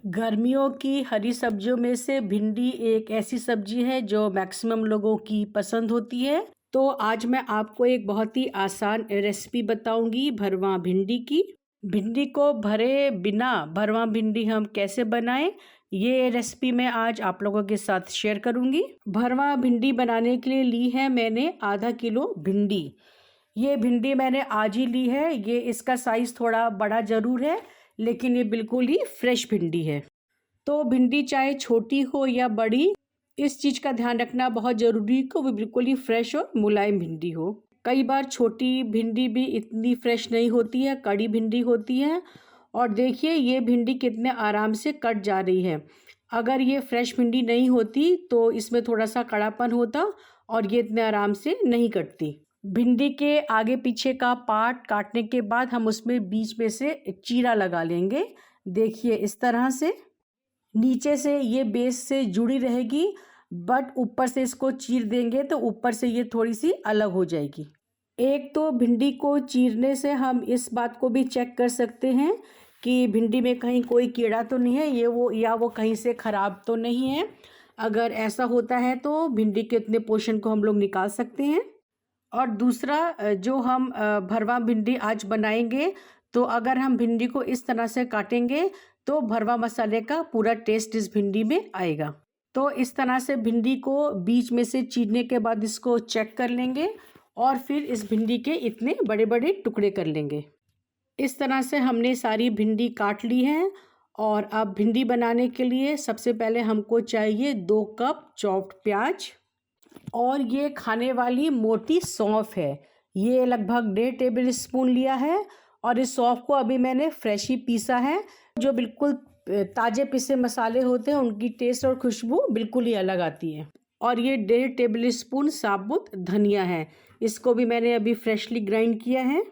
गर्मियों की हरी सब्जियों में से भिंडी एक ऐसी सब्जी है जो मैक्सिमम लोगों की पसंद होती है। तो आज मैं आपको एक बहुत ही आसान रेसिपी बताऊंगी भरवा भिंडी की। भिंडी को भरे बिना भरवा भिंडी हम कैसे बनाएं, ये रेसिपी मैं आज आप लोगों के साथ शेयर करूंगी। भरवा भिंडी बनाने के लिए ली है मैंने आधा किलो भिंडी। ये भिंडी मैंने आज ही ली है। ये इसका साइज़ थोड़ा बड़ा ज़रूर है, लेकिन ये बिल्कुल ही फ्रेश भिंडी है। तो भिंडी चाहे छोटी हो या बड़ी, इस चीज़ का ध्यान रखना बहुत ज़रूरी है कि वो बिल्कुल ही फ्रेश और मुलायम भिंडी हो। कई बार छोटी भिंडी भी इतनी फ्रेश नहीं होती है, कड़ी भिंडी होती है। और देखिए ये भिंडी कितने आराम से कट जा रही है। अगर ये फ्रेश भिंडी नहीं होती तो इसमें थोड़ा सा कड़ापन होता और ये इतने आराम से नहीं कटती। भिंडी के आगे पीछे का पार्ट काटने के बाद हम उसमें बीच में से चीरा लगा लेंगे। देखिए इस तरह से नीचे से ये बेस से जुड़ी रहेगी, बट ऊपर से इसको चीर देंगे तो ऊपर से ये थोड़ी सी अलग हो जाएगी। एक तो भिंडी को चीरने से हम इस बात को भी चेक कर सकते हैं कि भिंडी में कहीं कोई कीड़ा तो नहीं है, वो कहीं से ख़राब तो नहीं है। अगर ऐसा होता है तो भिंडी के इतने पोर्शन को हम लोग निकाल सकते हैं। और दूसरा जो हम भरवा भिंडी आज बनाएंगे, तो अगर हम भिंडी को इस तरह से काटेंगे तो भरवा मसाले का पूरा टेस्ट इस भिंडी में आएगा। तो इस तरह से भिंडी को बीच में से चीरने के बाद इसको चेक कर लेंगे और फिर इस भिंडी के इतने बड़े बड़े टुकड़े कर लेंगे। इस तरह से हमने सारी भिंडी काट ली है। और अब भिंडी बनाने के लिए सबसे पहले हमको चाहिए 2 कप चॉप्ड प्याज, और ये खाने वाली मोटी सौंफ है। ये लगभग 1.5 टेबल स्पून लिया है। और इस सौंफ को अभी मैंने फ्रेश ही पीसा है। जो बिल्कुल ताज़े पिसे मसाले होते हैं उनकी टेस्ट और खुशबू बिल्कुल ही अलग आती है। और ये 1.5 टेबल स्पून साबुत धनिया है, इसको भी मैंने अभी फ्रेशली ग्राइंड किया है।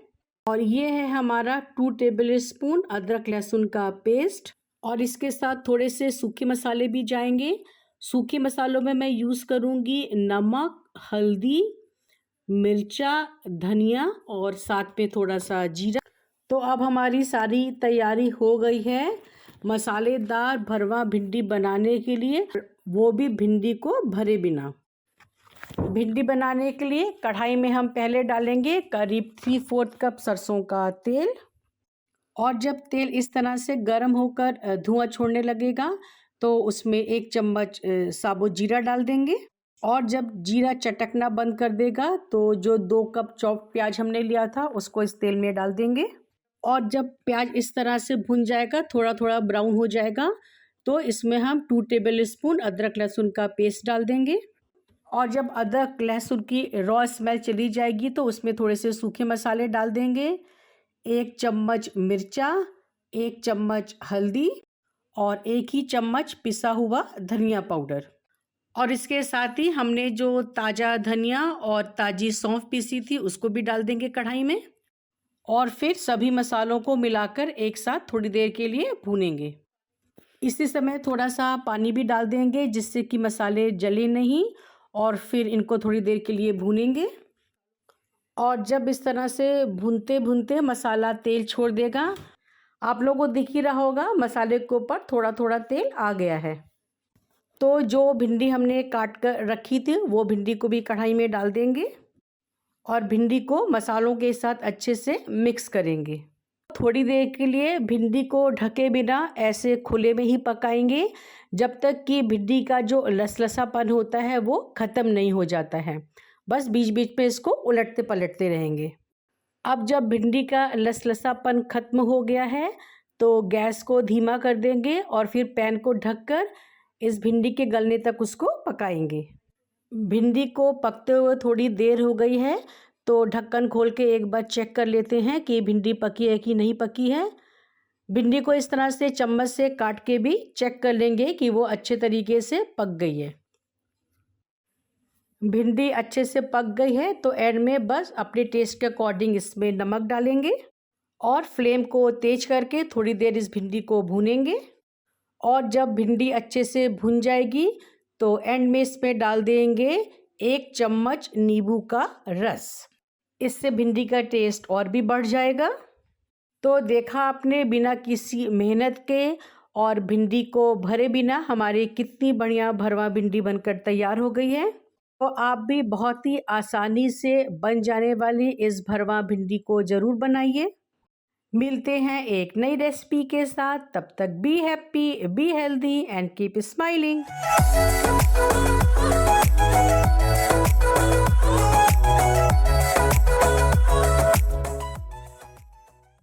और ये है हमारा 2 टेबल स्पून अदरक लहसुन का पेस्ट। और इसके साथ थोड़े से सूखे मसाले भी जाएंगे। सूखे मसालों में मैं यूज़ करूँगी नमक, हल्दी, मिर्चा, धनिया और साथ में थोड़ा सा जीरा। तो अब हमारी सारी तैयारी हो गई है मसालेदार भरवा भिंडी बनाने के लिए, वो भी भिंडी को भरे बिना। भिंडी बनाने के लिए कढ़ाई में हम पहले डालेंगे करीब 3/4 कप सरसों का तेल। और जब तेल इस तरह से गर्म होकर धुआं छोड़ने लगेगा तो उसमें 1 चम्मच साबुत जीरा डाल देंगे। और जब जीरा चटकना बंद कर देगा तो जो 2 कप चॉप्ड प्याज हमने लिया था उसको इस तेल में डाल देंगे। और जब प्याज इस तरह से भुन जाएगा, थोड़ा थोड़ा ब्राउन हो जाएगा, तो इसमें हम 2 टेबल स्पून अदरक लहसुन का पेस्ट डाल देंगे। और जब अदरक लहसुन की रॉ स्मेल चली जाएगी तो उसमें थोड़े से सूखे मसाले डाल देंगे। 1 चम्मच मिर्चा, 1 चम्मच हल्दी और 1 ही चम्मच पिसा हुआ धनिया पाउडर। और इसके साथ ही हमने जो ताज़ा धनिया और ताज़ी सौंफ पीसी थी उसको भी डाल देंगे कढ़ाई में। और फिर सभी मसालों को मिलाकर एक साथ थोड़ी देर के लिए भूनेंगे। इसी समय थोड़ा सा पानी भी डाल देंगे जिससे कि मसाले जले नहीं, और फिर इनको थोड़ी देर के लिए भूनेंगे। और जब इस तरह से भूनते भूनते मसाला तेल छोड़ देगा, आप लोगों को दिख ही रहा होगा मसाले के ऊपर थोड़ा थोड़ा तेल आ गया है। तो जो भिंडी हमने काट कर रखी थी वो भिंडी को भी कढ़ाई में डाल देंगे और भिंडी को मसालों के साथ अच्छे से मिक्स करेंगे। थोड़ी देर के लिए भिंडी को ढके बिना ऐसे खुले में ही पकाएंगे जब तक कि भिंडी का जो लसलसापन होता है वो ख़त्म नहीं हो जाता है। बस बीच बीच में इसको उलटते पलटते रहेंगे। अब जब भिंडी का लसलसापन ख़त्म हो गया है तो गैस को धीमा कर देंगे और फिर पैन को ढककर इस भिंडी के गलने तक उसको पकाएंगे। भिंडी को पकते हुए थोड़ी देर हो गई है, तो ढक्कन खोल के एक बार चेक कर लेते हैं कि भिंडी पकी है कि नहीं पकी है। भिंडी को इस तरह से चम्मच से काट के भी चेक कर लेंगे कि वो अच्छे तरीके से पक गई है। भिंडी अच्छे से पक गई है तो एंड में बस अपने टेस्ट के अकॉर्डिंग इसमें नमक डालेंगे और फ्लेम को तेज करके थोड़ी देर इस भिंडी को भूनेंगे। और जब भिंडी अच्छे से भुन जाएगी तो एंड में इसमें डाल देंगे 1 चम्मच नींबू का रस। इससे भिंडी का टेस्ट और भी बढ़ जाएगा। तो देखा आपने, बिना किसी मेहनत के और भिंडी को भरे बिना हमारी कितनी बढ़िया भरवा भिंडी बनकर तैयार हो गई है। तो आप भी बहुत ही आसानी से बन जाने वाली इस भरवा भिंडी को ज़रूर बनाइए। मिलते हैं एक नई रेसिपी के साथ, तब तक be happy, be healthy and keep smiling.